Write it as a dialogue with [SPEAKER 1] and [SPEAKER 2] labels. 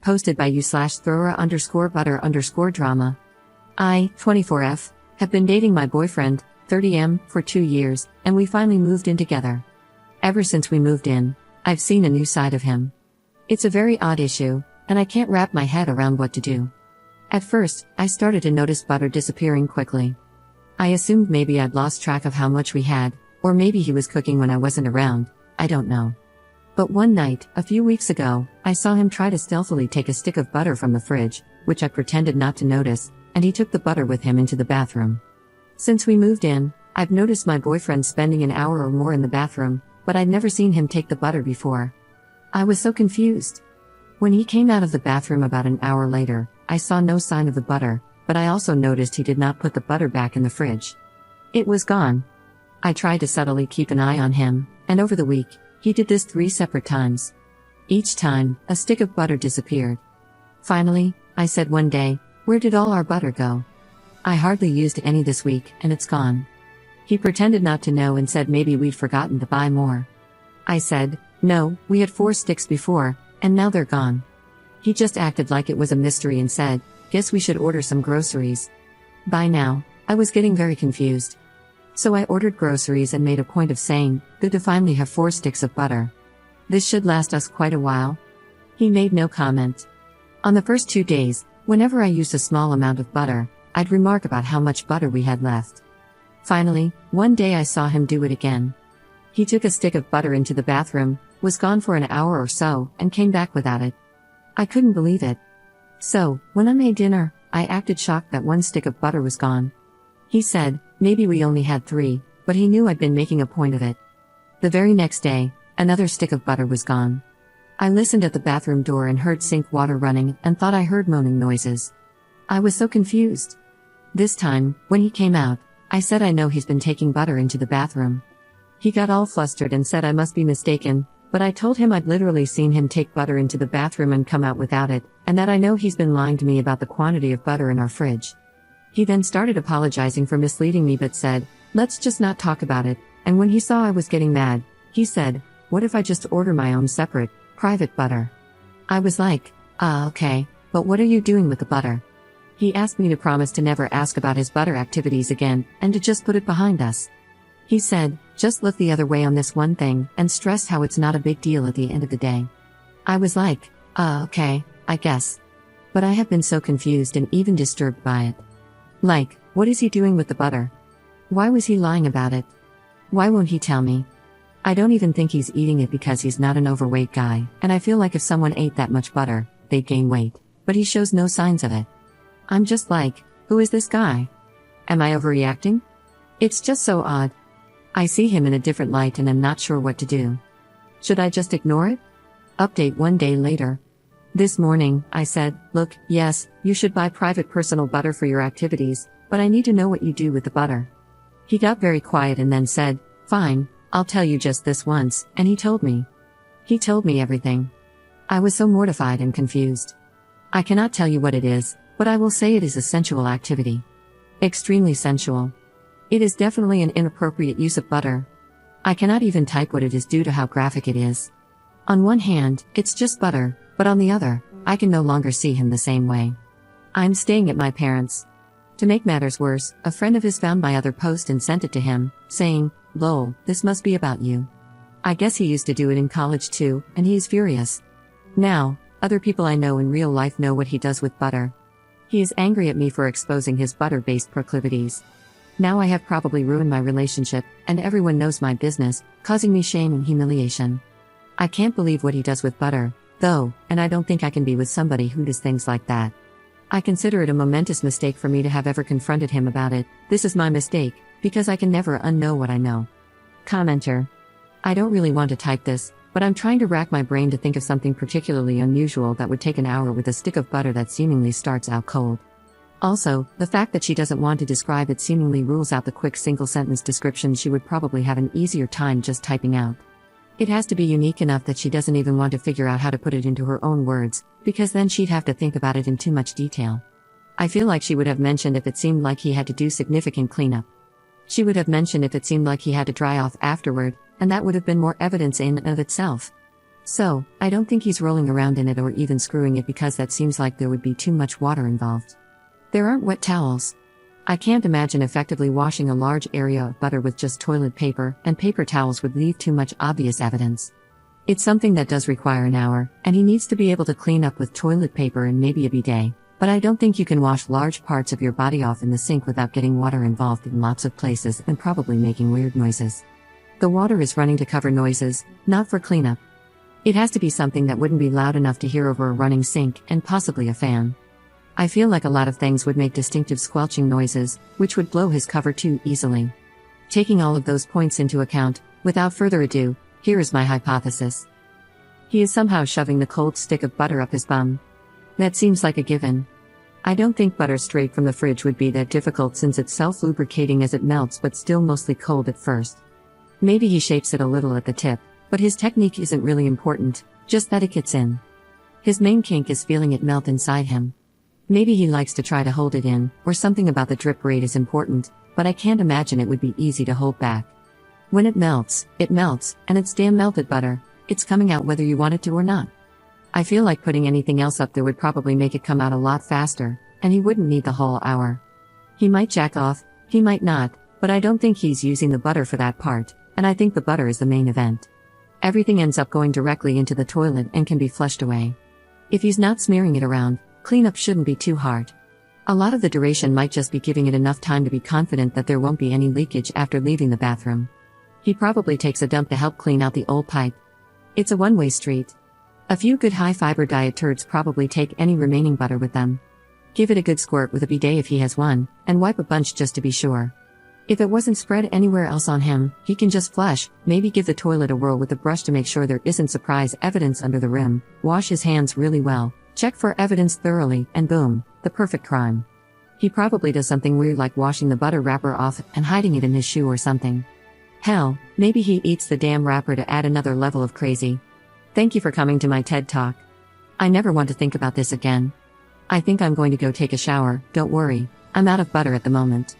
[SPEAKER 1] Posted by u/thrower_butter_drama. I, 24F, have been dating my boyfriend, 30M, for 2 years, and we finally moved in together. Ever since we moved in, I've seen a new side of him. It's a very odd issue, and I can't wrap my head around what to do. At first, I started to notice butter disappearing quickly. I assumed maybe I'd lost track of how much we had, or maybe he was cooking when I wasn't around, I don't know. But one night, a few weeks ago, I saw him try to stealthily take a stick of butter from the fridge, which I pretended not to notice, and he took the butter with him into the bathroom. Since we moved in, I've noticed my boyfriend spending an hour or more in the bathroom, but I'd never seen him take the butter before. I was so confused. When he came out of the bathroom about an hour later, I saw no sign of the butter, but I also noticed he did not put the butter back in the fridge. It was gone. I tried to subtly keep an eye on him, and over the week, he did this 3 separate times. Each time, a stick of butter disappeared. Finally, I said one day, "Where did all our butter go? I hardly used any this week, and it's gone." He pretended not to know and said maybe we'd forgotten to buy more. I said, "No, we had 4 sticks before, and now they're gone." He just acted like it was a mystery and said, "Guess we should order some groceries." By now, I was getting very confused. So I ordered groceries and made a point of saying, "Good to finally have 4 sticks of butter. This should last us quite a while." He made no comment. On the first 2 days, whenever I used a small amount of butter, I'd remark about how much butter we had left. Finally, one day I saw him do it again. He took a stick of butter into the bathroom, was gone for an hour or so, and came back without it. I couldn't believe it. So, when I made dinner, I acted shocked that 1 stick of butter was gone. He said, maybe we only had 3, but he knew I'd been making a point of it. The very next day, another stick of butter was gone. I listened at the bathroom door and heard sink water running and thought I heard moaning noises. I was so confused. This time, when he came out, I said I know he's been taking butter into the bathroom. He got all flustered and said I must be mistaken, but I told him I'd literally seen him take butter into the bathroom and come out without it, and that I know he's been lying to me about the quantity of butter in our fridge. He then started apologizing for misleading me but said, "Let's just not talk about it," and when he saw I was getting mad, he said, "What if I just order my own separate, private butter?" I was like, okay, but what are you doing with the butter?" He asked me to promise to never ask about his butter activities again, and to just put it behind us. He said, "Just look the other way on this one thing," and stressed how it's not a big deal at the end of the day. I was like, okay, I guess. But I have been so confused and even disturbed by it. Like, what is he doing with the butter? Why was he lying about it? Why won't he tell me? I don't even think he's eating it because he's not an overweight guy, and I feel like if someone ate that much butter, they'd gain weight, but he shows no signs of it. I'm just like, who is this guy? Am I overreacting? It's just so odd. I see him in a different light and I'm not sure what to do. Should I just ignore it? Update 1 day later. This morning, I said, "Look, yes, you should buy private personal butter for your activities, but I need to know what you do with the butter." He got very quiet and then said, "Fine, I'll tell you just this once," and he told me. He told me everything. I was so mortified and confused. I cannot tell you what it is, but I will say it is a sensual activity. Extremely sensual. It is definitely an inappropriate use of butter. I cannot even type what it is due to how graphic it is. On one hand, it's just butter, but on the other, I can no longer see him the same way. I'm staying at my parents'. To make matters worse, a friend of his found my other post and sent it to him, saying, "Lol, this must be about you." I guess he used to do it in college too, and he is furious. Now, other people I know in real life know what he does with butter. He is angry at me for exposing his butter-based proclivities. Now I have probably ruined my relationship, and everyone knows my business, causing me shame and humiliation. I can't believe what he does with butter, though, and I don't think I can be with somebody who does things like that. I consider it a momentous mistake for me to have ever confronted him about it. This is my mistake, because I can never unknow what I know. Commenter. I don't really want to type this, but I'm trying to rack my brain to think of something particularly unusual that would take an hour with a stick of butter that seemingly starts out cold. Also, the fact that she doesn't want to describe it seemingly rules out the quick single-sentence description she would probably have an easier time just typing out. It has to be unique enough that she doesn't even want to figure out how to put it into her own words, because then she'd have to think about it in too much detail. I feel like she would have mentioned if it seemed like he had to do significant cleanup. She would have mentioned if it seemed like he had to dry off afterward, and that would have been more evidence in and of itself. So, I don't think he's rolling around in it or even screwing it because that seems like there would be too much water involved. There aren't wet towels. I can't imagine effectively washing a large area of butter with just toilet paper, and paper towels would leave too much obvious evidence. It's something that does require an hour, and he needs to be able to clean up with toilet paper and maybe a bidet, but I don't think you can wash large parts of your body off in the sink without getting water involved in lots of places and probably making weird noises. The water is running to cover noises, not for cleanup. It has to be something that wouldn't be loud enough to hear over a running sink and possibly a fan. I feel like a lot of things would make distinctive squelching noises, which would blow his cover too easily. Taking all of those points into account, without further ado, here is my hypothesis. He is somehow shoving the cold stick of butter up his bum. That seems like a given. I don't think butter straight from the fridge would be that difficult since it's self-lubricating as it melts but still mostly cold at first. Maybe he shapes it a little at the tip, but his technique isn't really important, just that it gets in. His main kink is feeling it melt inside him. Maybe he likes to try to hold it in, or something about the drip rate is important, but I can't imagine it would be easy to hold back. When it melts, and it's damn melted butter. It's coming out whether you want it to or not. I feel like putting anything else up there would probably make it come out a lot faster, and he wouldn't need the whole hour. He might jack off, he might not, but I don't think he's using the butter for that part, and I think the butter is the main event. Everything ends up going directly into the toilet and can be flushed away. If he's not smearing it around, cleanup shouldn't be too hard. A lot of the duration might just be giving it enough time to be confident that there won't be any leakage after leaving the bathroom. He probably takes a dump to help clean out the old pipe. It's a one-way street. A few good high-fiber diet turds probably take any remaining butter with them. Give it a good squirt with a bidet if he has one, and wipe a bunch just to be sure. If it wasn't spread anywhere else on him, he can just flush, maybe give the toilet a whirl with a brush to make sure there isn't surprise evidence under the rim, wash his hands really well, check for evidence thoroughly, and boom, the perfect crime. He probably does something weird like washing the butter wrapper off and hiding it in his shoe or something. Hell, maybe he eats the damn wrapper to add another level of crazy. Thank you for coming to my TED Talk. I never want to think about this again. I think I'm going to go take a shower, don't worry, I'm out of butter at the moment.